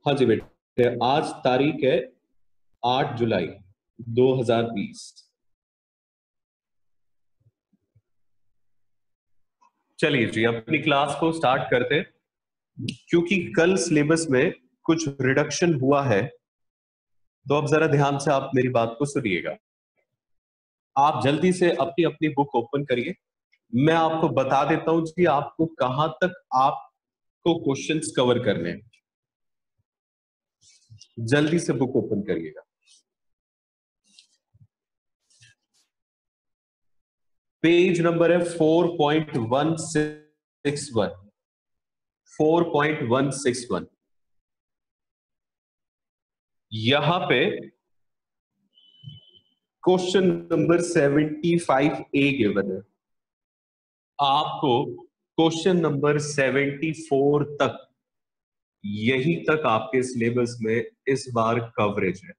हाँ जी बेटे, आज तारीख है 8 जुलाई 2020। चलिए जी, अपनी क्लास को स्टार्ट करते हैं। क्योंकि कल सिलेबस में कुछ रिडक्शन हुआ है, तो अब जरा ध्यान से आप मेरी बात को सुनिएगा। आप जल्दी से अपनी अपनी बुक ओपन करिए। मैं आपको बता देता हूं कि आपको कहां तक आपको क्वेश्चंस कवर करने हैं। जल्दी से बुक ओपन करिएगा। पेज नंबर है 4.161। 4.161। यहां पे क्वेश्चन नंबर 75A गिवन है। आपको क्वेश्चन नंबर 74 तक, यही तक आपके सिलेबस में इस बार कवरेज है।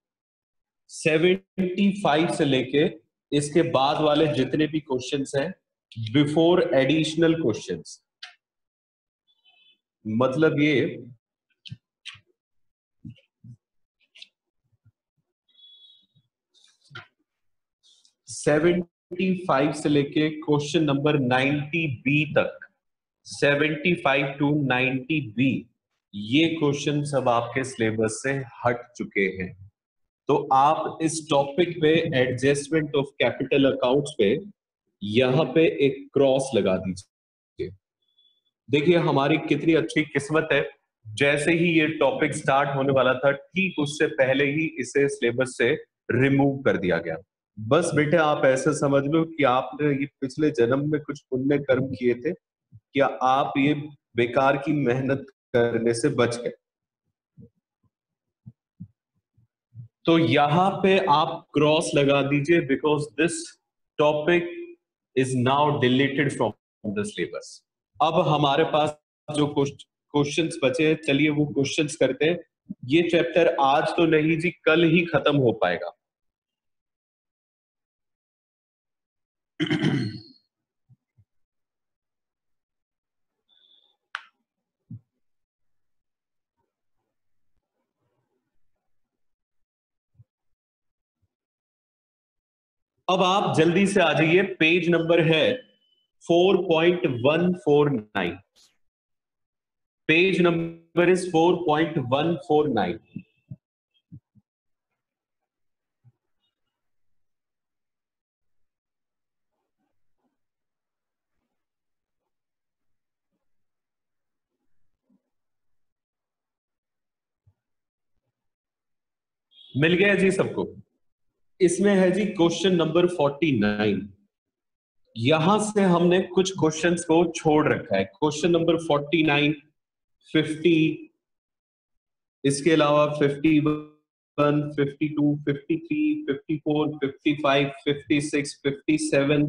75 से लेके इसके बाद वाले जितने भी क्वेश्चंस हैं, बिफोर एडिशनल क्वेश्चंस, मतलब ये 75 से लेके क्वेश्चन नंबर 90B तक, 75 to 90B, ये क्वेश्चन सब आपके सिलेबस से हट चुके हैं। तो आप इस टॉपिक पे, एडजस्टमेंट ऑफ कैपिटल अकाउंट्स पे, यहां पे एक क्रॉस लगा दीजिए। देखिए हमारी कितनी अच्छी किस्मत है, जैसे ही ये टॉपिक स्टार्ट होने वाला था, ठीक उससे पहले ही इसे सिलेबस से रिमूव कर दिया गया। बस बेटे आप ऐसे समझ लो कि आपने ये पिछले जन्म में कुछ पुण्य कर्म किए थे, क्या आप ये बेकार की मेहनत करने से बच गए। तो यहां पे आप क्रॉस लगा दीजिए, because this topic is now deleted from the syllabus. अब हमारे पास जो क्वेश्चंस बचे, चलिए वो क्वेश्चंस करते हैं। ये चैप्टर आज तो नहीं जी, कल ही खत्म हो पाएगा। अब आप जल्दी से आ जाइए, पेज नंबर है 4.149। Page number is 4.149। मिल गया जी सबको। इसमें है जी क्वेश्चन नंबर 49। यहां से हमने कुछ क्वेश्चंस को छोड़ रखा है। क्वेश्चन नंबर 49, 50, इसके अलावा 51, 52, 53, 54, 55, 56, 57,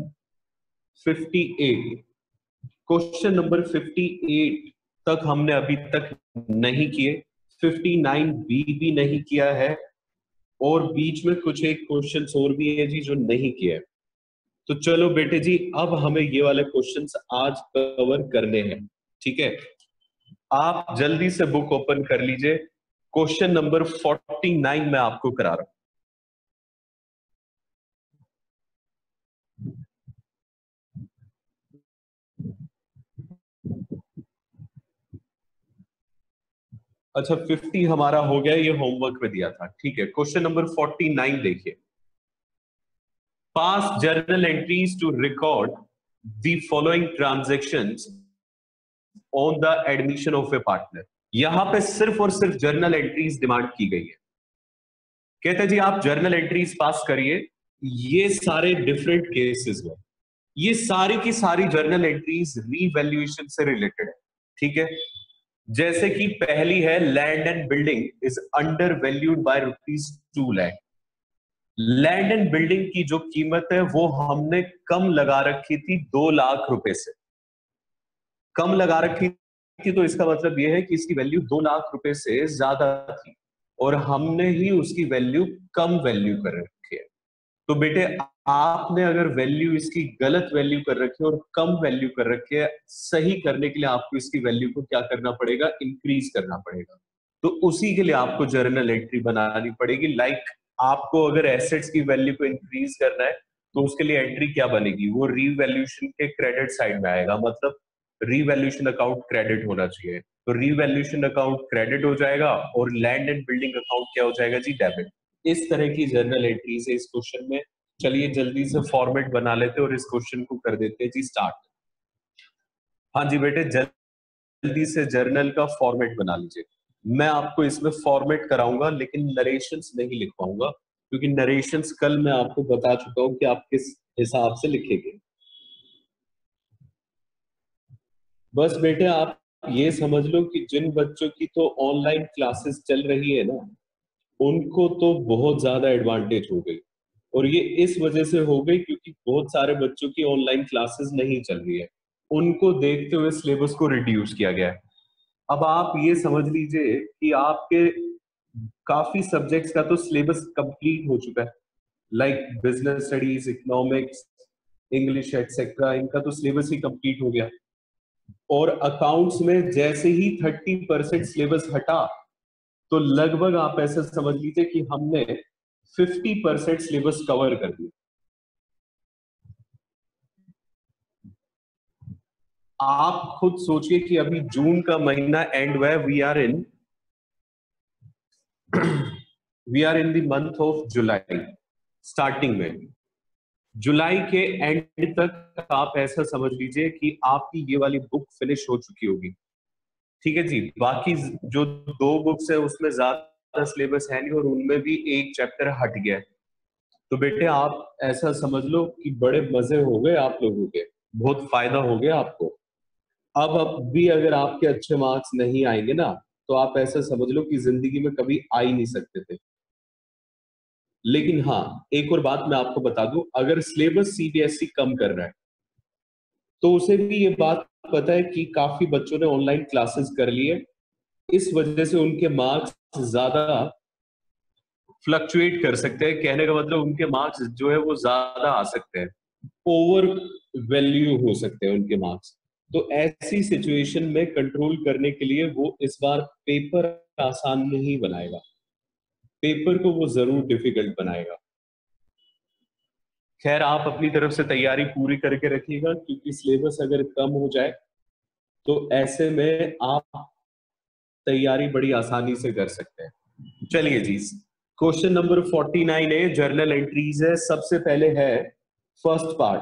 58। क्वेश्चन नंबर 58 तक हमने अभी तक नहीं किए। 59B भी नहीं किया है, और बीच में कुछ एक क्वेश्चन और भी है जी जो नहीं किया है। तो चलो बेटे जी, अब हमें ये वाले क्वेश्चंस आज कवर करने हैं। ठीक है, आप जल्दी से बुक ओपन कर लीजिए। क्वेश्चन नंबर 49 मैं आपको करा रहा हूं। अच्छा, 50 हमारा हो गया, ये होमवर्क में दिया था। ठीक है, क्वेश्चन नंबर 49 देखिए। Pass journal entries to record the following transactions on the admission of a partner. यहां पे सिर्फ और सिर्फ जर्नल एंट्रीज डिमांड की गई है। कहते हैं जी आप जर्नल एंट्रीज पास करिए। ये सारे डिफरेंट केसेस में, ये सारी की सारी जर्नल एंट्रीज रीवैल्यूएशन से रिलेटेड है। ठीक है, जैसे कि पहली है, land and building is under valued bye ₹2 lakh. Land and building की जो कीमत है वो हमने कम लगा रखी थी 2 लाख रुपए से। कम लगा रखी थी तो इसका मतलब यह है कि इसकी वैल्यू 2 लाख रुपए से ज्यादा थी, और हमने ही उसकी वैल्यू कम वैल्यू कर रखी है। तो बेटे आपने अगर वैल्यू इसकी गलत वैल्यू कर रखी है और कम वैल्यू कर रखी है, सही करने के लिए आपको इसकी वैल्यू को क्या करना पड़ेगा, इंक्रीज करना पड़ेगा। तो उसी के लिए आपको जर्नल एंट्री बनानी पड़ेगी। लाइक आपको अगर एसेट्स की वैल्यू को इंक्रीज करना है तो उसके लिए एंट्री क्या बनेगी, वो रीवैल्यूएशन के क्रेडिट साइड में आएगा, मतलब रीवैल्यूएशन अकाउंट क्रेडिट होना चाहिए। तो रीवैल्यूएशन अकाउंट क्रेडिट हो जाएगा और लैंड एंड बिल्डिंग अकाउंट क्या हो जाएगा जी, डेबिट। इस तरह की जर्नल एंट्रीज है इस क्वेश्चन में। चलिए जल्दी से फॉर्मेट बना लेते हैं और इस क्वेश्चन को कर देते हैं जी स्टार्ट। हाँ जी बेटे, जल्दी से जर्नल का फॉर्मेट बना लीजिए। मैं आपको इसमें फॉर्मेट कराऊंगा लेकिन नरेशंस नहीं लिख पाऊंगा, क्योंकि नरेशंस कल मैं आपको बता चुका हूं कि आप किस हिसाब से लिखेंगे। बस बेटे आप ये समझ लो कि जिन बच्चों की तो ऑनलाइन क्लासेस चल रही है ना, उनको तो बहुत ज्यादा एडवांटेज हो गई। और ये इस वजह से हो गई क्योंकि बहुत सारे बच्चों की ऑनलाइन क्लासेस नहीं चल रही है, उनको देखते हुए सिलेबस को रिड्यूस किया गया है। अब आप ये समझ लीजिए कि आपके काफी सब्जेक्ट्स का तो सिलेबस कंप्लीट हो चुका है, like business studies, economics, English etcetera, इनका तो सिलेबस ही कंप्लीट हो गया। और अकाउंट्स में जैसे ही 30% सिलेबस हटा, तो लगभग आप ऐसे समझ लीजिए कि हमने 50% सिलेबस कवर कर दिया। आप खुद सोचिए कि अभी जून का महीना एंड हुआ है, we are in the month of July starting में। जुलाई के एंड तक आप ऐसा समझ लीजिए कि आपकी ये वाली बुक फिनिश हो चुकी होगी। ठीक है जी, बाकी जो दो बुक्स है उसमें ज्यादा सिलेबस है नहीं और उनमें भी एक चैप्टर हट गया है। तो बेटे आप ऐसा समझ लो कि बड़े मजे हो गए आप लोगों के, बहुत फायदा हो गया आपको। अब भी अगर आपके अच्छे मार्क्स नहीं आएंगे ना, तो आप ऐसा समझ लो कि जिंदगी में कभी आ ही नहीं सकते थे। लेकिन हाँ, एक और बात मैं आपको बता दूं, अगर सिलेबस सीबीएसई कम कर रहा है तो उसे भी ये बात पता है कि काफी बच्चों ने ऑनलाइन क्लासेस कर ली है, इस वजह से उनके मार्क्स ज्यादा फ्लक्चुएट कर सकते हैं। कहने का मतलब उनके मार्क्स जो है वो ज्यादा आ सकते हैं, ओवर वैल्यू हो सकते हैं उनके मार्क्स। तो ऐसी सिचुएशन में कंट्रोल करने के लिए वो इस बार पेपर आसान नहीं बनाएगा, पेपर को वो जरूर डिफिकल्ट बनाएगा। खैर आप अपनी तरफ से तैयारी पूरी करके रखिएगा, क्योंकि सिलेबस अगर कम हो जाए तो ऐसे में आप तैयारी बड़ी आसानी से कर सकते हैं। चलिए जी, क्वेश्चन नंबर 49 है, जर्नल एंट्रीज है। सबसे पहले है first part,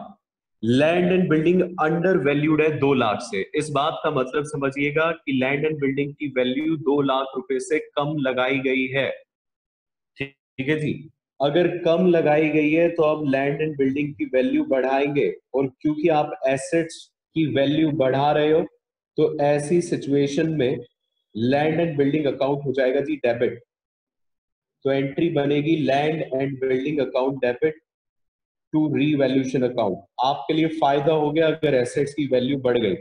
land and building under valued है 2 लाख से। इस बात का मतलब समझिएगा कि लैंड एंड बिल्डिंग की वैल्यू 2 लाख रुपए से कम लगाई गई है। ठीक है जी, अगर कम लगाई गई है तो अब लैंड एंड बिल्डिंग की वैल्यू बढ़ाएंगे, और क्योंकि आप एसेट्स की वैल्यू बढ़ा रहे हो तो ऐसी सिचुएशन में लैंड एंड बिल्डिंग अकाउंट हो जाएगा जी डेबिट। तो एंट्री बनेगी land and building account debit to revaluation account. आपके लिए फायदा हो गया अगर एसेट्स की वैल्यू बढ़ गई।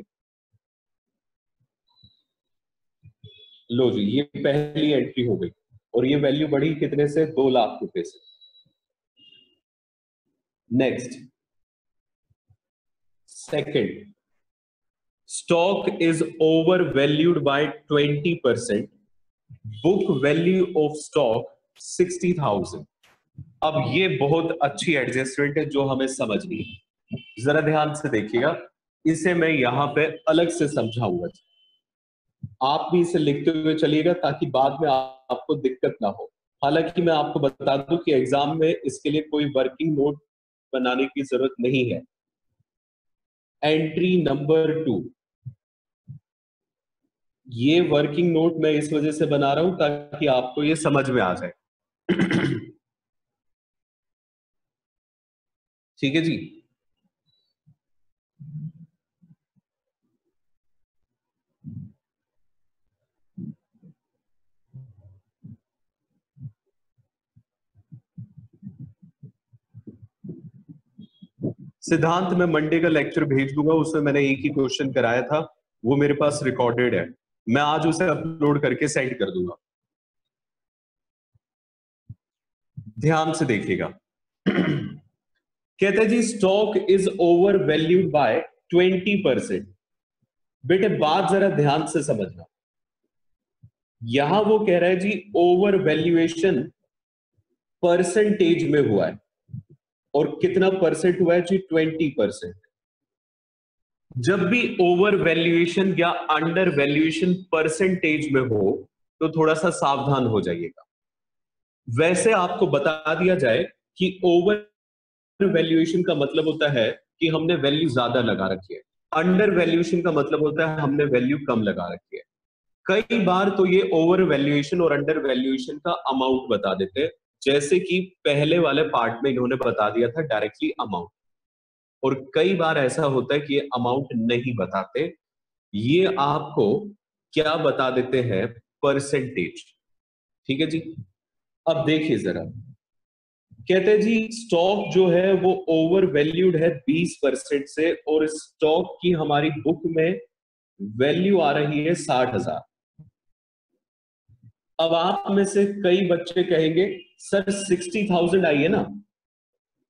लो जी, ये पहली एंट्री हो गई और ये वैल्यू बढ़ी कितने से, 2 लाख रुपए से। Next, second, stock is overvalued by 20%, book value of stock 60,000। अब ये बहुत अच्छी एडजस्टमेंट है जो हमें समझनी है, जरा ध्यान से देखिएगा। इसे मैं यहां पे अलग से समझाऊंगा, आप भी इसे लिखते हुए चलिएगा ताकि बाद में आपको दिक्कत ना हो। हालांकि मैं आपको बता दूं कि एग्जाम में इसके लिए कोई वर्किंग नोट बनाने की जरूरत नहीं है। एंट्री नंबर 2, ये वर्किंग नोट मैं इस वजह से बना रहा हूं ताकि आपको ये समझ में आ जाए। ठीक है जी, सिद्धांत मैं मंडे का लेक्चर भेज दूंगा, उसमें मैंने एक ही क्वेश्चन कराया था, वो मेरे पास रिकॉर्डेड है, मैं आज उसे अपलोड करके सेंड कर दूंगा। ध्यान से देखिएगा। कहते हैं जी stock is overvalued by 20%। बेटे बात जरा ध्यान से समझना, यहां वो कह रहा है जी ओवर वैल्यूएशन परसेंटेज में हुआ है, और कितना परसेंट हुआ है जी? 20%। जब भी ओवर वैल्यूएशन या अंडर वैल्यूएशन परसेंटेज में हो तो थोड़ा सा सावधान हो जाइएगा। वैसे आपको बता दिया जाए कि ओवर वैल्यूएशन का मतलब होता है कि हमने वैल्यू ज्यादा लगा रखी है, अंडर वैल्यूएशन का मतलब होता है हमने वैल्यू कम लगा रखी है। कई बार तो ये ओवर वैल्यूएशन और अंडर वैल्यूएशन का अमाउंट बता देते हैं, जैसे कि पहले वाले पार्ट में इन्होंने बता दिया था डायरेक्टली अमाउंट। और कई बार ऐसा होता है कि ये अमाउंट नहीं बताते, ये आपको क्या बता देते हैं? परसेंटेज। ठीक है जी। अब देखिए जरा, कहते हैं जी स्टॉक जो है वो ओवर वैल्यूड है 20% से, और स्टॉक की हमारी बुक में वैल्यू आ रही है 60,000। अब आप में से कई बच्चे कहेंगे सर 60,000 आई है ना,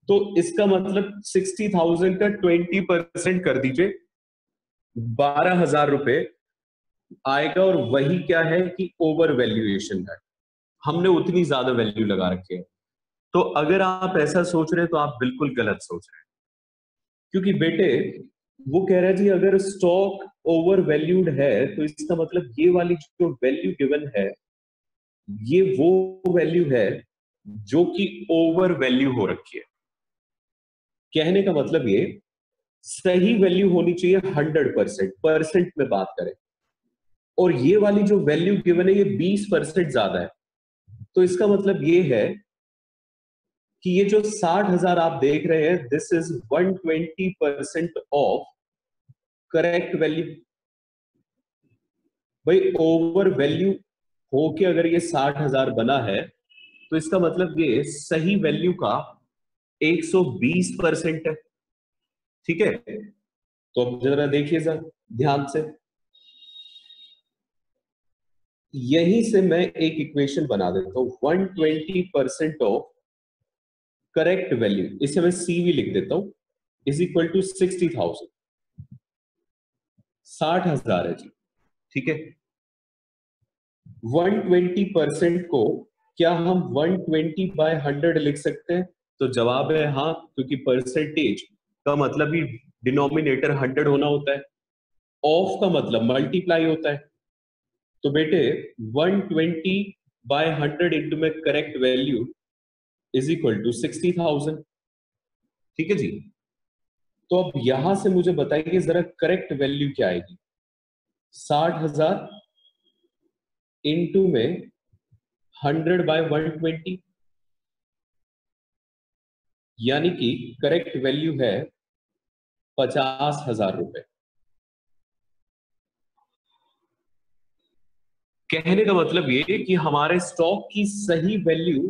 तो इसका मतलब 60,000 का 20% कर दीजिए, 12,000 रुपए आएगा। और वही क्या है कि ओवर वैल्यूएशन है, हमने उतनी ज्यादा वैल्यू लगा रखी है। तो अगर आप ऐसा सोच रहे हैं तो आप बिल्कुल गलत सोच रहे हैं, क्योंकि बेटे वो कह रहा है जी अगर स्टॉक ओवर वैल्यूड है तो इसका मतलब ये वाली जो वैल्यू गिवन है ये वो वैल्यू है जो कि ओवर वैल्यू हो रखी है। कहने का मतलब ये सही वैल्यू होनी चाहिए 100%, परसेंट में बात करें, और ये वाली जो वैल्यू गिवन है ये 20% ज्यादा है। तो इसका मतलब ये है कि ये जो 60,000 आप देख रहे हैं this is 120% of correct value. भाई ओवर वैल्यू होके अगर ये 60,000 बना है तो इसका मतलब ये सही वैल्यू का 120% है। ठीक है, तो अब जरा देखिए जरा ध्यान से, यहीं से मैं एक इक्वेशन बना देता हूं। 120% ऑफ करेक्ट वैल्यू, इसे मैं सीवी लिख देता हूं, इज इक्वल टू 60,000। 60,000 है जी। ठीक है, 120% को क्या हम 120/100 लिख सकते हैं? तो जवाब है हाँ, क्योंकि परसेंटेज का मतलब ही डिनोमिनेटर 100 होना होता है, ऑफ का मतलब मल्टीप्लाई होता है। तो बेटे 120/100 इंटू में correct value is equal to 60,000। ठीक है जी। तो अब यहां से मुझे बताइए जरा करेक्ट वैल्यू क्या आएगी? 60,000 इंटू में 100/120, यानी कि करेक्ट वैल्यू है 50,000 रुपए। कहने का मतलब ये कि हमारे स्टॉक की सही वैल्यू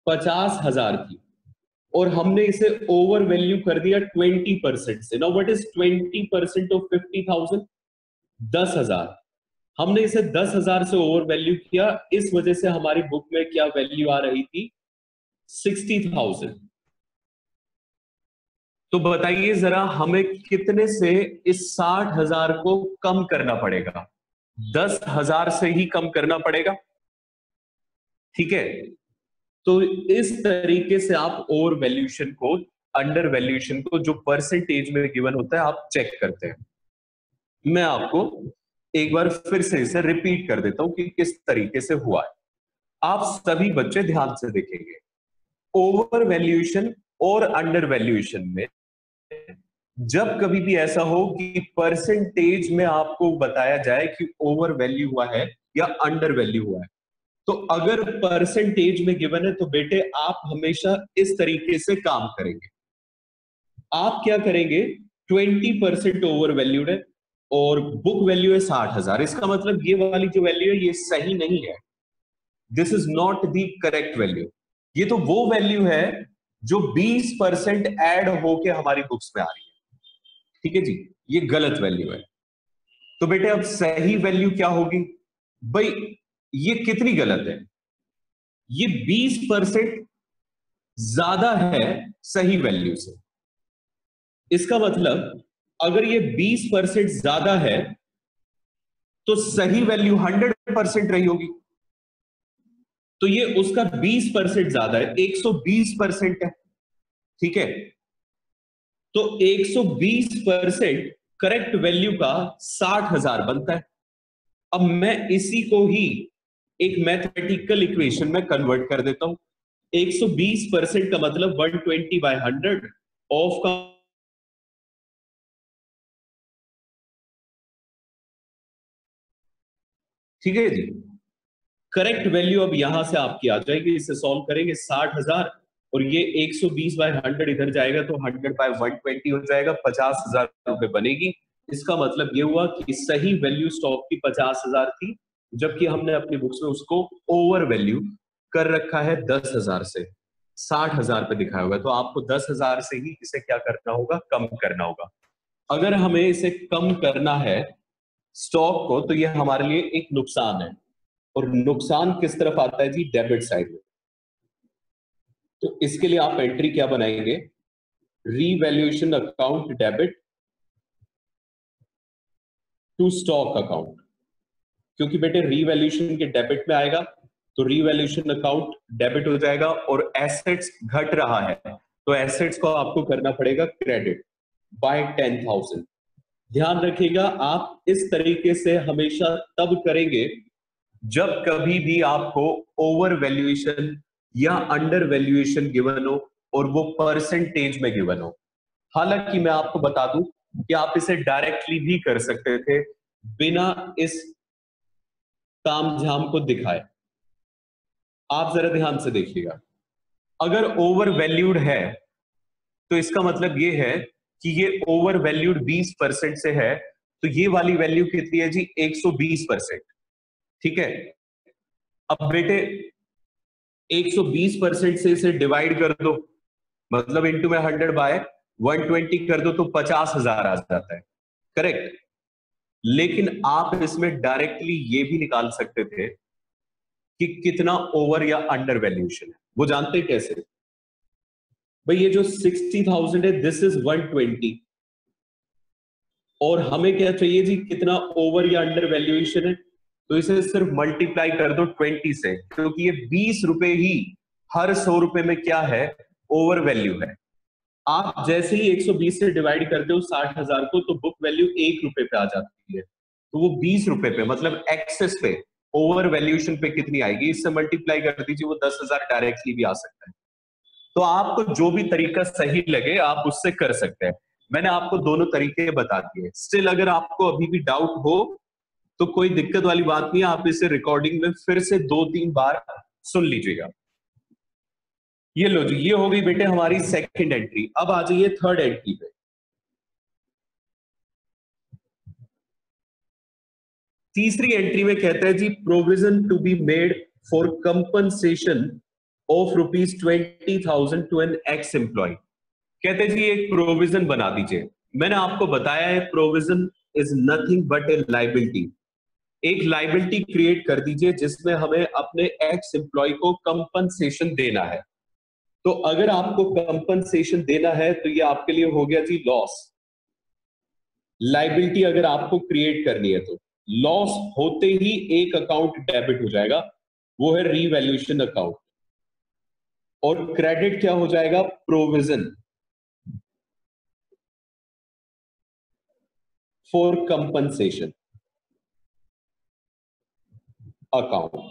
50,000 थी, और हमने इसे ओवर वैल्यू कर दिया 20% से। Now what is 20% of 50,000? 10,000। हमने इसे 10,000 से ओवर वैल्यू किया, इस वजह से हमारी बुक में क्या वैल्यू आ रही थी? 60,000। तो बताइए जरा हमें कितने से इस 60,000 को कम करना पड़ेगा? 10,000 से ही कम करना पड़ेगा। ठीक है, तो इस तरीके से आप ओवर वैल्यूएशन को, अंडर वैल्यूएशन को जो परसेंटेज में गिवन होता है आप चेक करते हैं। मैं आपको एक बार फिर से इसे रिपीट कर देता हूं कि किस तरीके से हुआ है। आप सभी बच्चे ध्यान से देखेंगे, ओवर वैल्यूएशन और अंडर वैल्यूएशन में जब कभी भी ऐसा हो कि परसेंटेज में आपको बताया जाए कि ओवर वैल्यू हुआ है या अंडर वैल्यू हुआ है, तो अगर परसेंटेज में गिवन है तो बेटे आप हमेशा इस तरीके से काम करेंगे। आप क्या करेंगे? 20% ओवर वैल्यूड है और बुक वैल्यू है 60,000, इसका मतलब ये वाली जो वैल्यू है ये सही नहीं है, this is not the correct value. ये तो वो वैल्यू है जो 20% ऐड होके हमारी बुक्स में आ रही है। ठीक है जी, ये गलत वैल्यू है। तो बेटे अब सही वैल्यू क्या होगी? भाई ये कितनी गलत है? ये 20% ज्यादा है सही वैल्यू से। इसका मतलब अगर ये 20% ज्यादा है तो सही वैल्यू 100% रही होगी, तो ये उसका 20% ज्यादा है, 120% है। ठीक है, तो 120% करेक्ट वैल्यू का 60,000 बनता है। अब मैं इसी को ही एक मैथमेटिकल इक्वेशन में कन्वर्ट कर देता हूं। 120% का मतलब 120/100 ऑफ का ठीक है जी। करेक्ट वैल्यू अब यहां से आपकी आ जाएगी, इसे सॉल्व करेंगे 60,000 और ये 120/100 इधर जाएगा तो 100/120 हो जाएगा, 50,000 रुपए बनेगी। इसका मतलब ये हुआ कि सही वैल्यू स्टॉक की 50,000 थी, जबकि हमने अपनी बुक्स में उसको ओवर वैल्यू कर रखा है 10,000 से, 60,000 पे दिखाया होगा। तो आपको 10,000 से ही इसे क्या करना होगा, कम करना होगा। अगर हमें इसे कम करना है स्टॉक को, तो ये हमारे लिए एक नुकसान है, और नुकसान किस तरफ आता है जी, डेबिट साइड में। तो इसके लिए आप एंट्री क्या बनाएंगे, revaluation account debit to stock account. क्योंकि बेटे रीवैल्यूएशन के डेबिट में आएगा तो रीवैल्यूएशन अकाउंट डेबिट हो जाएगा, और एसेट्स घट रहा है तो एसेट्स को आपको करना पड़ेगा क्रेडिट बाय 10,000। ध्यान रखिएगा, आप इस तरीके से हमेशा तब करेंगे जब कभी भी आपको ओवर वैल्यूएशन या अंडर वैल्यूएशन गिवन हो और वो परसेंटेज में गिवन हो। हालांकि मैं आपको बता दूं कि आप इसे डायरेक्टली भी कर सकते थे बिना इस तामझाम को दिखाए। आप जरा ध्यान से देखिएगा, अगर ओवर वैल्यूड है तो इसका मतलब ये है कि ये ओवर वैल्यूड 20% से है, तो ये वाली वैल्यू कितनी है जी, 120%। ठीक है, अब बेटे 120% से इसे डिवाइड कर दो, मतलब इंटू में 100/120 कर दो तो 50,000 आ जाता है, करेक्ट। लेकिन आप इसमें डायरेक्टली ये भी निकाल सकते थे कि कितना ओवर या अंडर वैल्यूएशन है। वो जानते कैसे, भाई ये जो 60,000 है दिस इज 120, और हमें क्या चाहिए जी, कितना ओवर या अंडर वैल्यूएशन है। तो इसे सिर्फ मल्टीप्लाई कर दो 20 से, क्योंकि ये 20 रुपए ही हर 100 रुपए में क्या है, ओवर वैल्यू है। आप जैसे ही 120 से डिवाइड करते हो 60,000 को, तो बुक वैल्यू 1 रुपए पे आ जाती है। तो वो 20 रुपए पे मतलब एक्सेस पे, ओवर वैल्यूएशन पे कितनी आएगी, इससे मल्टीप्लाई कर दीजिए, वो 10,000 डायरेक्टली भी आ सकता है। तो आपको जो भी तरीका सही लगे आप उससे कर सकते हैं। मैंने आपको दोनों तरीके बता दिए। स्टिल अगर आपको अभी भी डाउट हो तो कोई दिक्कत वाली बात नहीं है, आप इसे रिकॉर्डिंग में फिर से 2-3 बार सुन लीजिएगा। ये लो जी, ये हो गई बेटे हमारी सेकंड एंट्री। अब आ जाइए थर्ड एंट्री पे। तीसरी एंट्री में कहता है जी, provision to be made for compensation of ₹20,000 to an ex employ. कहते हैं जी एक प्रोविजन बना दीजिए। मैंने आपको बताया है provision is nothing but a liability. एक लाइबिलिटी क्रिएट कर दीजिए जिसमें हमें अपने एक्स एम्प्लॉय को कंपनसेशन देना है। तो अगर आपको कंपनसेशन देना है तो ये आपके लिए हो गया जी लॉस। लाइबिलिटी अगर आपको क्रिएट करनी है तो लॉस होते ही एक अकाउंट डेबिट हो जाएगा, वो है रीवैल्यूएशन अकाउंट, और क्रेडिट क्या हो जाएगा, प्रोविजन फॉर कंपनसेशन अकाउंट,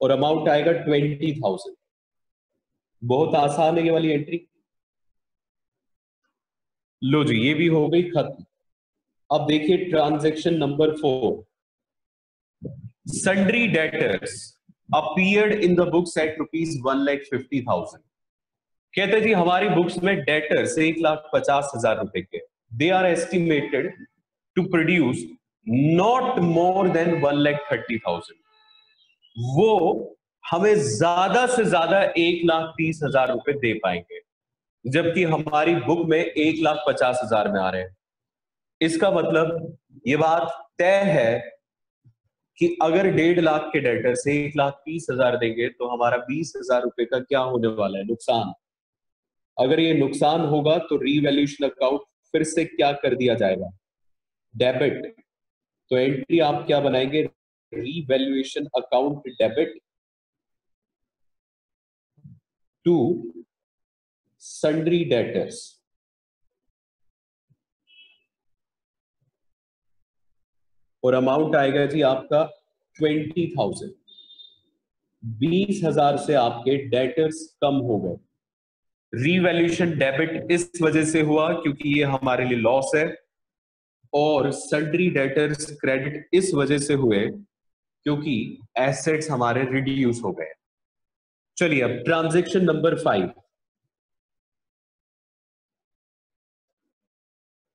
और अमाउंट आएगा 20,000। बहुत आसान है ये वाली एंट्री। लो जी, ये भी हो गई खत्म। अब देखिए transaction number 4, sundry debtors appeared in the books at ₹1,50,000। कहते हैं जी हमारी बुक्स में डेटर्स 1,50,000 रुपए के, they are estimated to produce not more than 1,30,000। वो हमें ज्यादा से ज्यादा 1,30,000 रुपए दे पाएंगे, जबकि हमारी बुक में 1,50,000 में आ रहे हैं। इसका मतलब ये बात तय है कि अगर 1.5 लाख के डेटर से 1,30,000 देंगे तो हमारा 20,000 रुपए का क्या होने वाला है, नुकसान। अगर ये नुकसान होगा तो रीवैल्यूएशन अकाउंट फिर से क्या कर दिया जाएगा, डेबिट। तो एंट्री आप क्या बनाएंगे, revaluation account debit to sundry debtors, और अमाउंट आएगा जी आपका 20,000। 20,000 से आपके डेटर्स कम हो गए। रीवैल्यूएशन डेबिट इस वजह से हुआ क्योंकि ये हमारे लिए लॉस है, और सन्ड्री डेटर्स क्रेडिट इस वजह से हुए क्योंकि एसेट्स हमारे रिड्यूस हो गए। चलिए अब transaction number 5,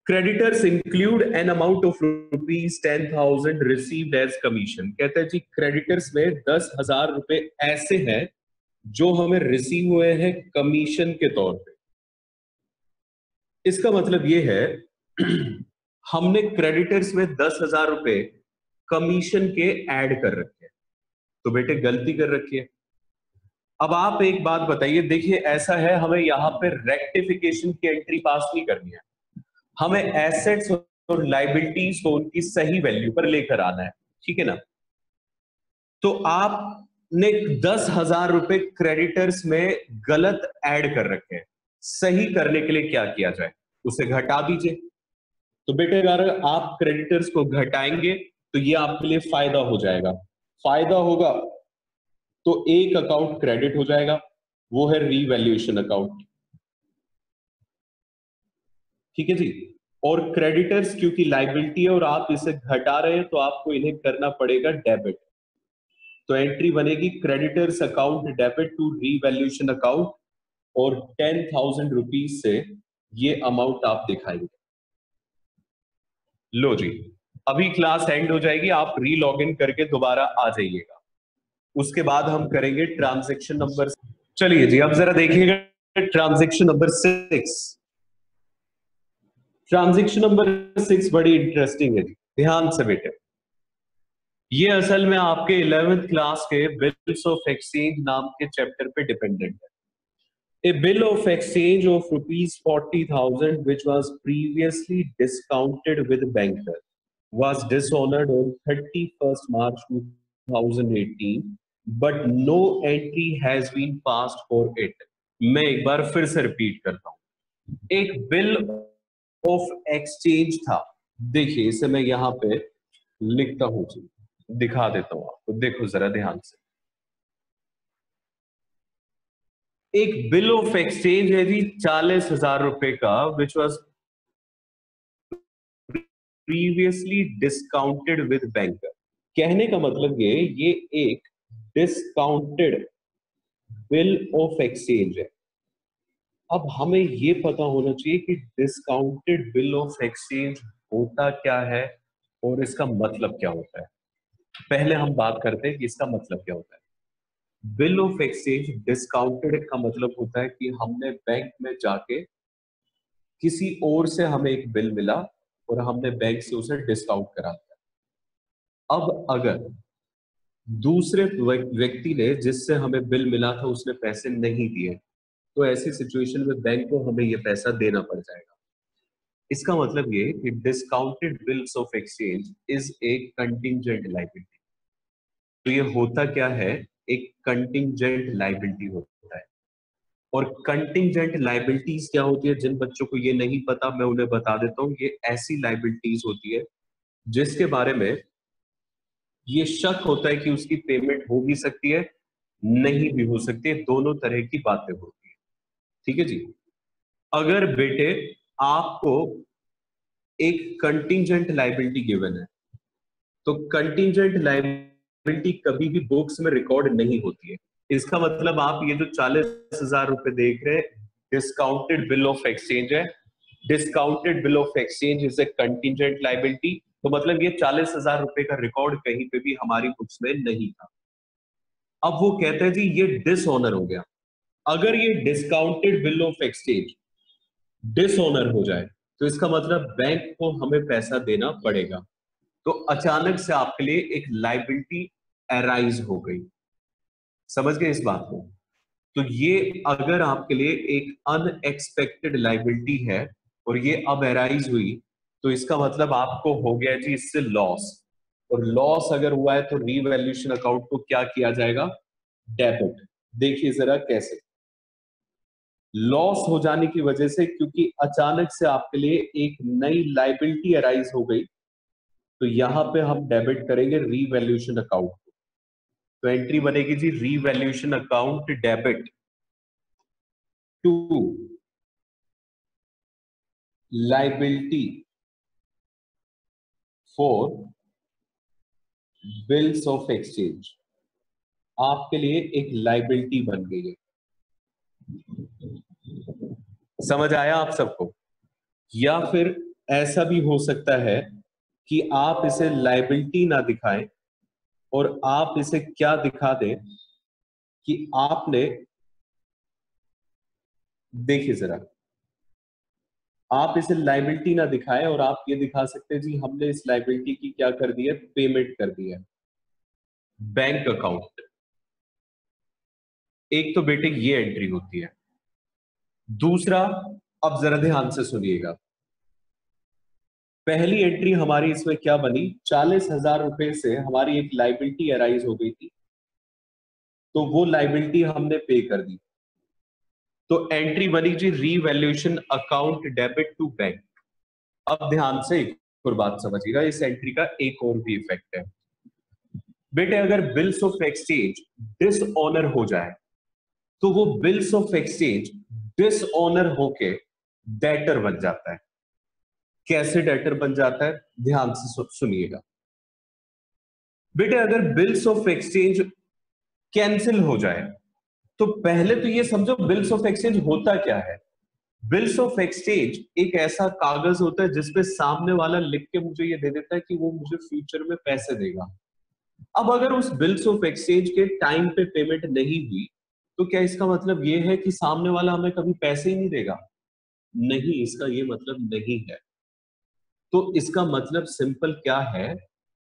creditors include an amount of ₹10,000 received as commission. कहते हैं जी क्रेडिटर्स में 10,000 रुपए ऐसे हैं जो हमें रिसीव हुए हैं कमीशन के तौर पे। इसका मतलब ये है हमने क्रेडिटर्स में 10,000 रुपए कमीशन के ऐड कर रखे हैं, तो बेटे गलती कर रखी है। अब आप एक बात बताइए, देखिए ऐसा है, हमें यहां पे रेक्टिफिकेशन की एंट्री पास नहीं करनी है, हमें एसेट्स और लाइबिलिटीज को उनकी सही वैल्यू पर लेकर आना है, ठीक है ना। तो आपने 10,000 रुपए क्रेडिटर्स में गलत ऐड कर रखे हैं, सही करने के लिए क्या किया जाए, उसे घटा दीजिए। तो बेटे अगर आप क्रेडिटर्स को घटाएंगे तो ये आपके लिए फायदा हो जाएगा। फायदा होगा तो एक अकाउंट क्रेडिट हो जाएगा, वो है रीवैल्यूएशन अकाउंट, ठीक है जी। और क्रेडिटर्स क्योंकि लाइबिलिटी है और आप इसे घटा रहे हैं तो आपको इन्हें करना पड़ेगा डेबिट। तो एंट्री बनेगी creditors account debit to revaluation account, और 10,000 रुपीज से ये अमाउंट आप दिखाएंगे। लो जी, अभी क्लास एंड हो जाएगी, आप री लॉग इन करके दोबारा आ जाइएगा, उसके बाद हम करेंगे ट्रांजैक्शन नंबर। चलिए जी अब जरा देखिएगा ट्रांजैक्शन नंबर 6। ट्रांजैक्शन नंबर 6 बड़ी इंटरेस्टिंग है जी, ध्यान से बेटे। ये असल में आपके 11th क्लास के बिल्स ऑफ एक्सचेंज नाम के चैप्टर पे डिपेंडेंट है। A bill of exchange of ₹40,000 which was previously discounted with banker was dishonored on 31st March 2018 but no entry has been passed for it। मैं एक बार फिर से repeat करता हूं, एक बिल ऑफ एक्सचेंज था, देखिए इसे मैं यहां पे लिखता हूं जी, दिखा देता हूं आपको, देखो जरा ध्यान से। एक बिल ऑफ एक्सचेंज है जी 40,000 रुपए का, which was previously discounted with banker. कहने का मतलब ये एक डिस्काउंटेड बिल ऑफ एक्सचेंज है। अब हमें ये पता होना चाहिए कि डिस्काउंटेड बिल ऑफ एक्सचेंज होता क्या है और इसका मतलब क्या होता है। पहले हम बात करते हैं कि इसका मतलब क्या होता है। बिल ऑफ एक्सचेंज डिस्काउंटेड का मतलब होता है कि हमने बैंक में जाके किसी और से हमें एक बिल मिला और हमने बैंक से उसे डिस्काउंट करा दिया। अब अगर दूसरे व्यक्ति ने जिससे हमें बिल मिला था उसने पैसे नहीं दिए, तो ऐसी सिचुएशन में बैंक को हमें ये पैसा देना पड़ जाएगा। इसका मतलब ये कि discounted bills of exchange is a contingent liability. तो ये होता क्या है, एक कंटिंजेंट लायबिलिटी होता है। और कंटिंजेंट लायबिलिटीज क्या होती है, जिन बच्चों को ये नहीं पता मैं उन्हें बता देता हूं। ये ऐसी लायबिलिटीज होती है जिसके बारे में ये शक होता है कि उसकी पेमेंट हो भी सकती है, नहीं भी हो सकती है, दोनों तरह की बातें होती है, ठीक है जी। अगर बेटे आपको एक कंटिंजेंट लायबिलिटी गिवन है, तो कंटिंजेंट लायबिलिटी कभी भी बुक्स में रिकॉर्ड नहीं होती है। इसका मतलब आप ये जो 40,000 रुपए देख रहे हैं, डिस्काउंटेड बिल ऑफ एक्सचेंज है। Discounted bill of exchange is a contingent liability, तो मतलब ये 40,000 रुपए का रिकॉर्ड कहीं पे भी हमारी बुक्स में नहीं था। अब वो कहते हैं जी ये डिसऑनर हो गया। अगर ये discounted bill of exchange dishonour हो जाए तो इसका मतलब बैंक को हमें पैसा देना पड़ेगा। तो अचानक से आपके लिए एक लायबिलिटी अराइज हो गई, समझ गए इस बात को। तो ये अगर आपके लिए एक अनएक्सपेक्टेड लायबिलिटी है और ये अब अराइज हुई, तो इसका मतलब आपको हो गया जी इससे लॉस। और लॉस अगर हुआ है तो रीवैल्यूएशन अकाउंट को क्या किया जाएगा, डेबिट। देखिए जरा कैसे, लॉस हो जाने की वजह से, क्योंकि अचानक से आपके लिए एक नई लाइबिलिटी अराइज हो गई, तो यहां पे हम डेबिट करेंगे रीवैल्यूएशन अकाउंट। तो एंट्री बनेगी जी revaluation account debit to liability for bills of exchange. आपके लिए एक लाइबिलिटी बन गई है। समझ आया आप सबको? या फिर ऐसा भी हो सकता है कि आप इसे लाइबिलिटी ना दिखाएं और आप इसे क्या दिखा दें कि आपने, देखिए जरा, आप इसे लाइबिलिटी ना दिखाएं और आप ये दिखा सकते हैं जी हमने इस लाइबिलिटी की क्या कर दी है, पेमेंट कर दी है बैंक अकाउंट। एक तो बेटे ये एंट्री होती है। दूसरा, अब जरा ध्यान से सुनिएगा, पहली एंट्री हमारी इसमें क्या बनी, 40,000 रुपए से हमारी एक लाइबिलिटी अराइज हो गई थी, तो वो लाइबिलिटी हमने पे कर दी, तो एंट्री बनी जी revaluation account debit to bank. अब ध्यान से एक और बात समझिएगा, इस एंट्री का एक और भी इफेक्ट है बेटे। अगर बिल्स ऑफ एक्सचेंज डिसऑनर हो जाए तो वो बिल्स ऑफ एक्सचेंज डिसऑनर होके डेटर बन जाता है। कैसे डेटर बन जाता है, ध्यान से सुनिएगा बेटे। अगर बिल्स ऑफ एक्सचेंज कैंसिल हो जाए, तो पहले तो ये समझो बिल्स ऑफ एक्सचेंज होता क्या है। बिल्स ऑफ एक्सचेंज एक ऐसा कागज होता है जिसपे सामने वाला लिख के मुझे ये दे देता है कि वो मुझे फ्यूचर में पैसे देगा। अब अगर उस बिल्स ऑफ एक्सचेंज के टाइम पे पेमेंट नहीं हुई, तो क्या इसका मतलब ये है कि सामने वाला हमें कभी पैसे ही नहीं देगा? नहीं, इसका ये मतलब नहीं है। तो इसका मतलब सिंपल क्या है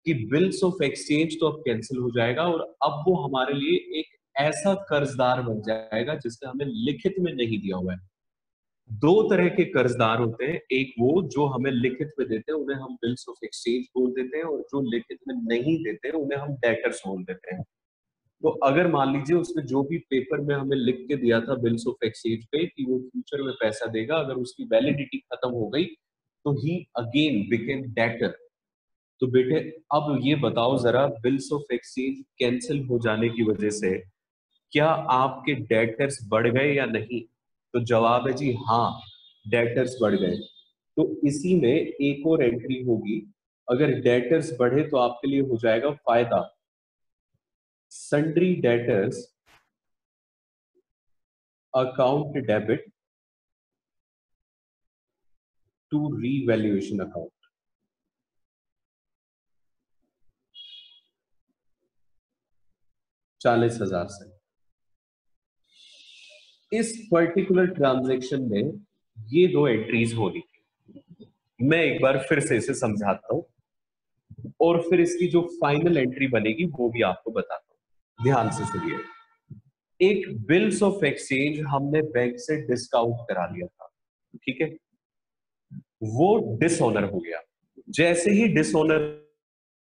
कि बिल्स ऑफ एक्सचेंज तो अब कैंसिल हो जाएगा और अब वो हमारे लिए एक ऐसा कर्जदार बन जाएगा जिसने हमें लिखित में नहीं दिया हुआ है। दो तरह के कर्जदार होते हैं, एक वो जो हमें लिखित में देते हैं उन्हें हम बिल्स ऑफ एक्सचेंज बोल देते हैं, और जो लिखित में नहीं देते हैं उन्हें हम डेटर्स बोल देते हैं। तो अगर मान लीजिए उसने जो भी पेपर में हमें लिख के दिया था बिल्स ऑफ एक्सचेंज पे कि वो फ्यूचर में पैसा देगा, अगर उसकी वैलिडिटी खत्म हो गई तो ही अगेन बिकेम डेटर। तो बेटे अब ये बताओ जरा, बिल्स ऑफ एक्सचेंज कैंसिल हो जाने की वजह से क्या आपके डेटर्स बढ़ गए या नहीं? तो जवाब है जी हाँ, डेटर्स बढ़ गए। तो इसी में एक और एंट्री होगी, अगर डेटर्स बढ़े तो आपके लिए हो जाएगा फायदा, sundry debtors account debit to revaluation account. 40,000 से इस पर्टिकुलर ट्रांजैक्शन में ये दो एंट्रीज होनी थी। मैं एक बार फिर से इसे समझाता हूं और फिर इसकी जो फाइनल एंट्री बनेगी वो भी आपको बताता हूं। ध्यान से सुनिए, एक बिल्स ऑफ एक्सचेंज हमने बैंक से डिस्काउंट करा लिया था, ठीक है, वो डिसऑनर हो गया। जैसे ही डिसऑनर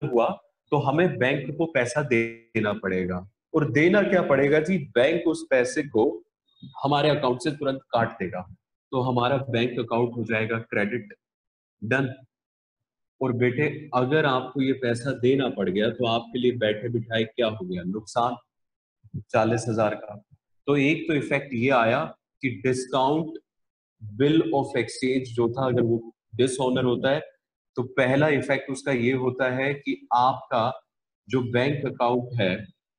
हुआ तो हमें बैंक को पैसा देना पड़ेगा, और देना क्या पड़ेगा जी, बैंक उस पैसे को हमारे अकाउंट से तुरंत काट देगा, तो हमारा बैंक अकाउंट हो जाएगा क्रेडिट, डन। और बेटे अगर आपको ये पैसा देना पड़ गया तो आपके लिए बैठे बिठाए क्या हो गया, नुकसान 40,000 का। तो एक तो इफेक्ट ये आया कि डिस्काउंट बिल ऑफ एक्सचेंज जो था अगर वो डिसऑनर होता है तो पहला इफेक्ट उसका ये होता है कि आपका जो बैंक अकाउंट है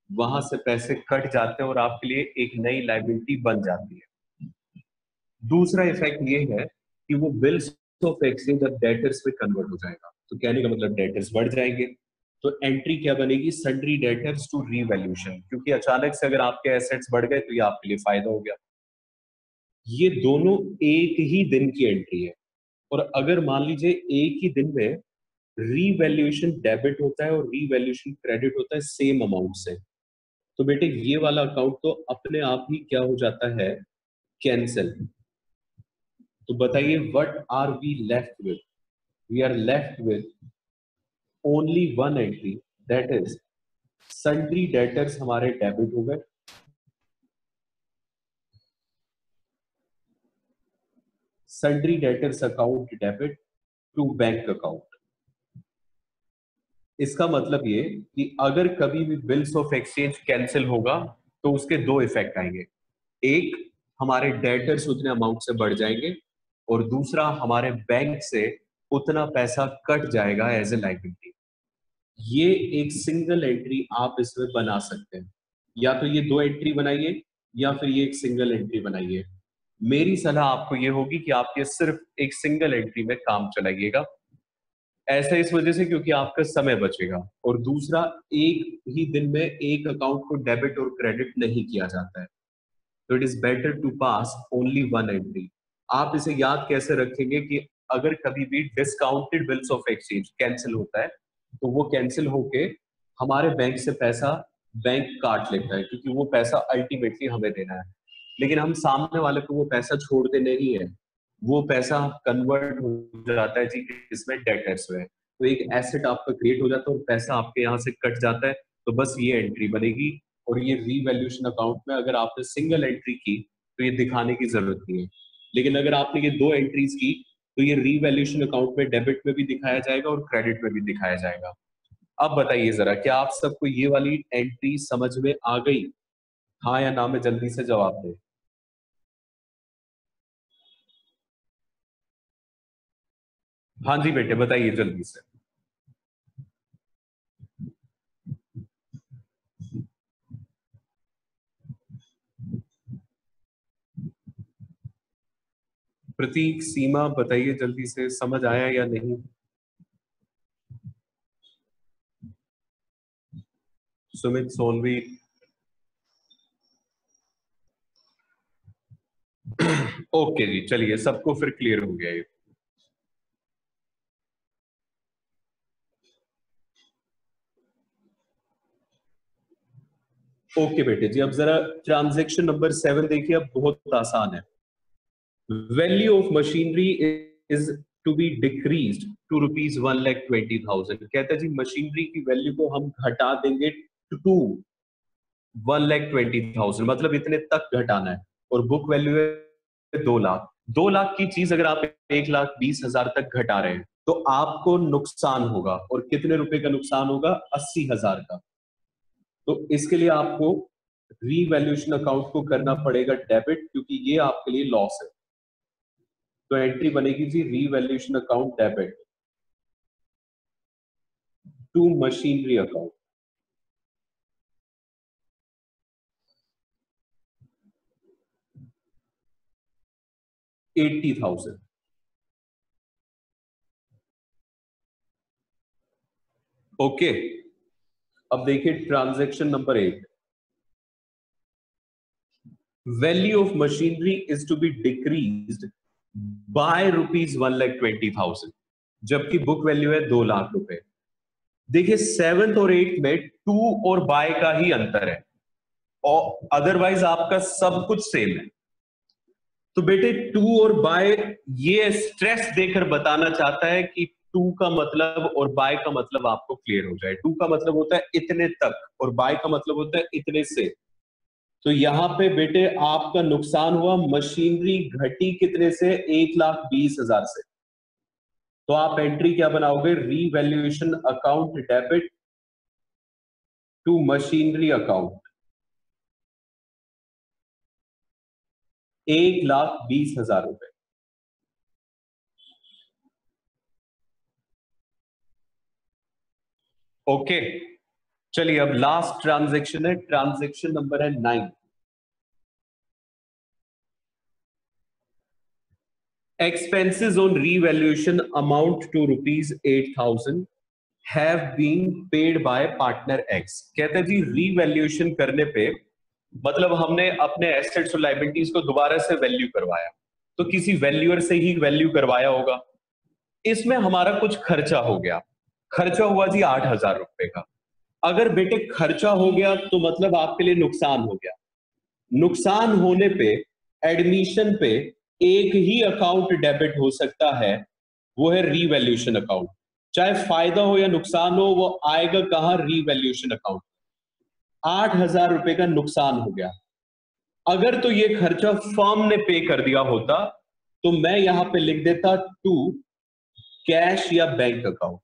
वहां से पैसे कट जाते हैं और आपके लिए एक नई लाइबिलिटी बन जाती है। दूसरा इफेक्ट ये है कि वो बिल्स ऑफ एक्सचेंज अब डेटर्स में कन्वर्ट हो जाएगा, तो कहने का मतलब डेटर्स बढ़ जाएंगे। तो एंट्री क्या बनेगी, सन्ड्री डेटर्स टू रीवैल्यूएशन, क्योंकि अचानक से अगर आपके एसेट्स बढ़ गए तो ये आपके लिए फायदा हो गया। ये दोनों एक ही दिन की एंट्री है, और अगर मान लीजिए एक ही दिन में रीवैल्यूएशन डेबिट होता है और रीवैल्यूएशन क्रेडिट होता है सेम अमाउंट से, तो बेटे ये वाला अकाउंट तो अपने आप ही क्या हो जाता है, कैंसिल। तो बताइए what are we left with, we are left with only one entry, that is sundry debtors हमारे डेबिट हो गए, sundry debtors account debit to bank account. इसका मतलब ये कि अगर कभी भी बिल्स ऑफ एक्सचेंज कैंसिल होगा तो उसके दो इफेक्ट आएंगे, एक हमारे डेटर्स उतने अमाउंट से बढ़ जाएंगे और दूसरा हमारे बैंक से उतना पैसा कट जाएगा एज ए लायबिलिटी। ये एक सिंगल एंट्री आप इसमें बना सकते हैं, या तो ये दो एंट्री बनाइए या फिर ये एक सिंगल एंट्री बनाइए। मेरी सलाह आपको ये होगी कि आप ये सिर्फ एक सिंगल एंट्री में काम चलाइएगा, ऐसा इस वजह से क्योंकि आपका समय बचेगा, और दूसरा एक ही दिन में एक अकाउंट को डेबिट और क्रेडिट नहीं किया जाता है, तो it is better to pass only one entry. आप इसे याद कैसे रखेंगे कि अगर कभी भी discounted bills of exchange cancel होता है तो वो कैंसिल होके हमारे बैंक से पैसा बैंक काट लेता है, क्योंकि वो पैसा अल्टीमेटली हमें देना है, लेकिन हम सामने वाले को वो पैसा छोड़ते नहीं है, वो पैसा कन्वर्ट हो जाता है जी इसमें डेटर्स में, तो एक एसेट आपका क्रिएट हो जाता है और पैसा आपके यहाँ से कट जाता है। तो बस ये एंट्री बनेगी, और ये रीवैल्यूएशन अकाउंट में अगर आपने सिंगल एंट्री की तो ये दिखाने की जरूरत नहीं है, लेकिन अगर आपने ये दो एंट्रीज की तो ये रीवैल्यूएशन अकाउंट में डेबिट में भी दिखाया जाएगा और क्रेडिट में भी दिखाया जाएगा। अब बताइए जरा, क्या आप सबको ये वाली एंट्री समझ में आ गई? हाँ या ना में जल्दी से जवाब दें। हाँ जी बेटे बताइए जल्दी से। प्रतीक, सीमा, बताइए जल्दी से, समझ आया या नहीं? सुमित, सोनवी, ओके जी, चलिए सबको फिर क्लियर हो गया ये। ओके बेटे जी, अब जरा ट्रांजैक्शन नंबर 7 देखिए, अब बहुत आसान है। Value of machinery is to be decreased to ₹1,20,000। कहता है जी मशीनरी की वैल्यू को हम घटा देंगे टू 1,20,000, मतलब इतने तक घटाना है, और बुक वैल्यू है 2 लाख। 2 लाख की चीज अगर आप 1,20,000 तक घटा रहे हैं तो आपको नुकसान होगा, और कितने रुपए का नुकसान होगा? 80,000 का। तो इसके लिए आपको रीवैल्यूएशन अकाउंट को करना पड़ेगा डेबिट, क्योंकि ये आपके लिए लॉस है। तो एंट्री बनेगी जी revaluation account debit to machinery account. 80,000। Okay, अब देखिए transaction number 8। Value of machinery is to be decreased by ₹1,20,000, जबकि बुक वैल्यू है 2 लाख रुपए। देखिए 7th और 8th में टू और बाय का ही अंतर है, और अदरवाइज आपका सब कुछ सेम है। तो बेटे टू और बाय ये स्ट्रेस देकर बताना चाहता है कि टू का मतलब और बाय का मतलब आपको क्लियर हो जाए। टू का मतलब होता है इतने तक और बाय का मतलब होता है इतने से। तो यहां पे बेटे आपका नुकसान हुआ, मशीनरी घटी कितने से? 1,20,000 से। तो आप एंट्री क्या बनाओगे? Revaluation account debit to machinery account 1,20,000 रुपए। ओके, चलिए अब लास्ट ट्रांजैक्शन है, ट्रांजैक्शन नंबर है 9। Expenses on revaluation amount to ₹8,000 have been paid by partner X। कहते हैं जी रीवैल्यूएशन करने पे मतलब हमने अपने एसेट्स और लायबिलिटीज को दोबारा से वैल्यू करवाया, तो किसी वैल्यूअर से ही वैल्यू करवाया होगा। इसमें हमारा कुछ खर्चा हो गया, खर्चा हुआ जी 8,000 रुपए का। अगर बेटे खर्चा हो गया तो मतलब आपके लिए नुकसान हो गया। नुकसान होने पे एडमिशन पे एक ही अकाउंट डेबिट हो सकता है, वो है रीवैल्यूएशन अकाउंट। चाहे फायदा हो या नुकसान हो, वो आएगा कहां? Revaluation account. 8,000 रुपए का नुकसान हो गया। अगर तो ये खर्चा फर्म ने पे कर दिया होता तो मैं यहां पे लिख देता टू कैश या बैंक अकाउंट,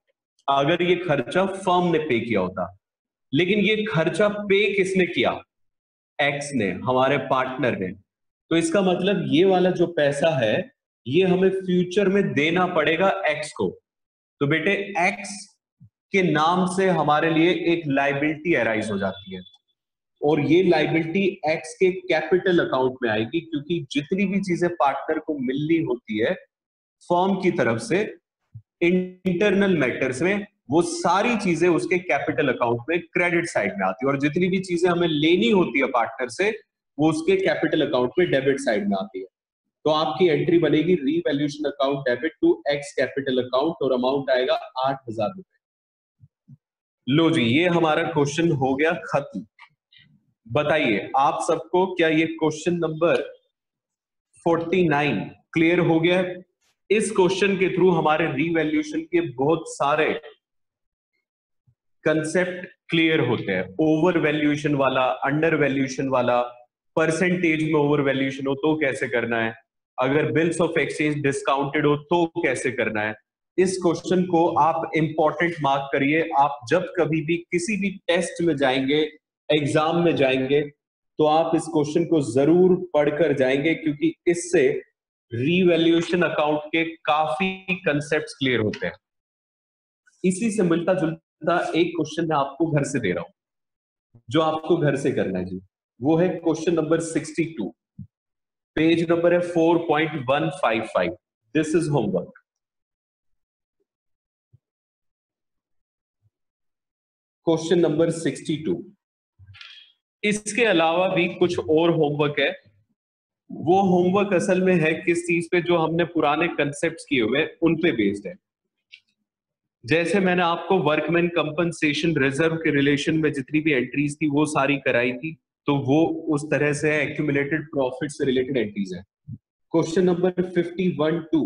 अगर ये खर्चा फर्म ने पे किया होता। लेकिन ये खर्चा पे किसने किया? एक्स ने, हमारे पार्टनर ने। तो इसका मतलब ये वाला जो पैसा है ये हमें फ्यूचर में देना पड़ेगा एक्स को। तो बेटे एक्स के नाम से हमारे लिए एक लाइबिलिटी अराइज हो जाती है, और ये लाइबिलिटी एक्स के कैपिटल अकाउंट में आएगी, क्योंकि जितनी भी चीजें पार्टनर को मिलनी होती है फर्म की तरफ से इंटरनल मैटर्स में, वो सारी चीजें उसके कैपिटल अकाउंट में क्रेडिट साइड में आती है, और जितनी भी चीजें हमें लेनी होती है पार्टनर से वो उसके कैपिटल अकाउंट में डेबिट साइड में आती है। तो आपकी एंट्री बनेगी revaluation account debit to ex capital account, और अमाउंट आएगा 8,000 रुपए। लो जी, ये हमारा क्वेश्चन हो गया खत्म। बताइए आप सबको क्या ये क्वेश्चन नंबर 49 क्लियर हो गया? इस क्वेश्चन के थ्रू हमारे रीवैल्यूएशन के बहुत सारे कंसेप्ट क्लियर होते हैं। ओवर वैल्यूएशन वाला, अंडर वैल्यूएशन वाला, परसेंटेज में ओवर वैल्यूएशन हो तो कैसे करना है, अगर बिल्स ऑफ एक्सचेंज डिस्काउंटेड हो तो कैसे करना है। इस क्वेश्चन को आप इंपॉर्टेंट मार्क करिए। आप जब कभी भी किसी भी टेस्ट में जाएंगे, एग्जाम में जाएंगे, तो आप इस क्वेश्चन को जरूर पढ़कर जाएंगे, क्योंकि इससे रीवैल्यूएशन अकाउंट के काफी कंसेप्ट्स क्लियर होते हैं। इसी से मिलता जुलता एक क्वेश्चन मैं आपको घर से दे रहा हूं, जो आपको घर से करना है जी, वो है क्वेश्चन नंबर 62, पेज नंबर है 4.155। This is homework. Question number 62। इसके अलावा भी कुछ और होमवर्क है। वो होमवर्क असल में है किस चीज पे? जो हमने पुराने कंसेप्ट्स किए हुए उन पे बेस्ड है। जैसे मैंने आपको वर्कमैन कंपनसेशन रिजर्व के रिलेशन में जितनी भी एंट्रीज थी वो सारी कराई थी, तो वो उस तरह से एक्यूमुलेटेड प्रॉफिट से रिलेटेड एंट्रीज है। क्वेश्चन नंबर 51-2,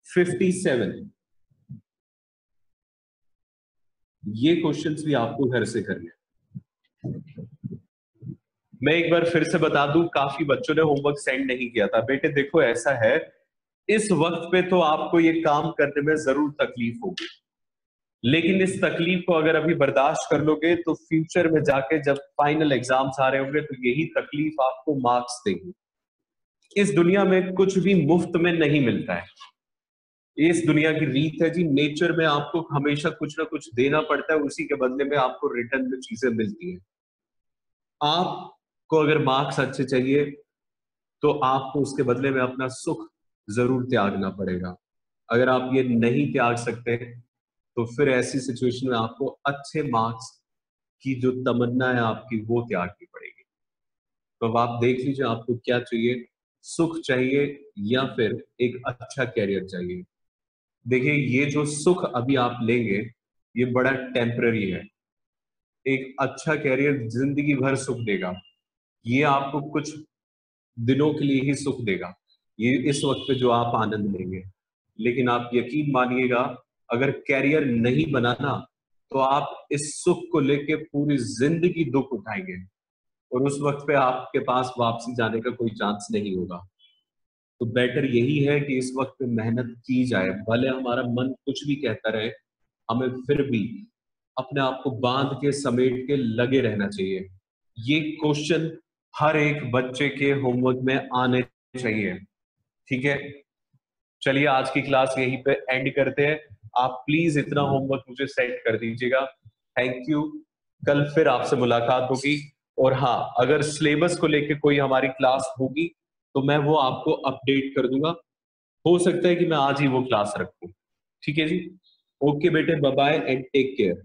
57, ये क्वेश्चंस भी आपको घर से करने। मैं एक बार फिर से बता दूं, काफी बच्चों ने होमवर्क सेंड नहीं किया था। बेटे देखो ऐसा है, इस वक्त पे तो आपको ये काम करने में जरूर तकलीफ होगी, लेकिन इस तकलीफ को अगर अभी बर्दाश्त कर लोगे तो फ्यूचर में जाके जब फाइनल एग्जाम्स आ रहे होंगे तो यही तकलीफ आपको मार्क्स देगी। इस दुनिया में कुछ भी मुफ्त में नहीं मिलता है। इस दुनिया की रीत है जी, नेचर में आपको हमेशा कुछ ना कुछ देना पड़ता है, उसी के बदले में आपको रिटर्न में चीजें मिलती हैं। आपको अगर मार्क्स अच्छे चाहिए तो आपको उसके बदले में अपना सुख जरूर त्यागना पड़ेगा। अगर आप ये नहीं त्याग सकते तो फिर ऐसी सिचुएशन में आपको अच्छे मार्क्स की जो तमन्ना है आपकी वो त्यागनी पड़ेगी। तो अब आप देख लीजिए आपको क्या चाहिए, सुख चाहिए या फिर एक अच्छा कैरियर चाहिए। देखिए ये जो सुख अभी आप लेंगे ये बड़ा टेम्पररी है। एक अच्छा कैरियर जिंदगी भर सुख देगा, ये आपको कुछ दिनों के लिए ही सुख देगा, ये इस वक्त पे जो आप आनंद लेंगे। लेकिन आप यकीन मानिएगा, अगर कैरियर नहीं बनाना तो आप इस सुख को लेके पूरी जिंदगी दुख उठाएंगे, और उस वक्त पे आपके पास वापसी जाने का कोई चांस नहीं होगा। तो बेटर यही है कि इस वक्त पे मेहनत की जाए, भले हमारा मन कुछ भी कहता रहे, हमें फिर भी अपने आप को बांध के समेट के लगे रहना चाहिए। ये क्वेश्चन हर एक बच्चे के होमवर्क में आने चाहिए। ठीक है, चलिए आज की क्लास यहीं पे एंड करते हैं। आप प्लीज इतना होमवर्क मुझे सेंड कर दीजिएगा। Thank you. कल फिर आपसे मुलाकात होगी, और हाँ, अगर सिलेबस को लेके कोई हमारी क्लास होगी तो मैं वो आपको अपडेट कर दूंगा। हो सकता है कि मैं आज ही वो क्लास रखूं। ठीक है जी, ओके बेटे, bye bye and take care.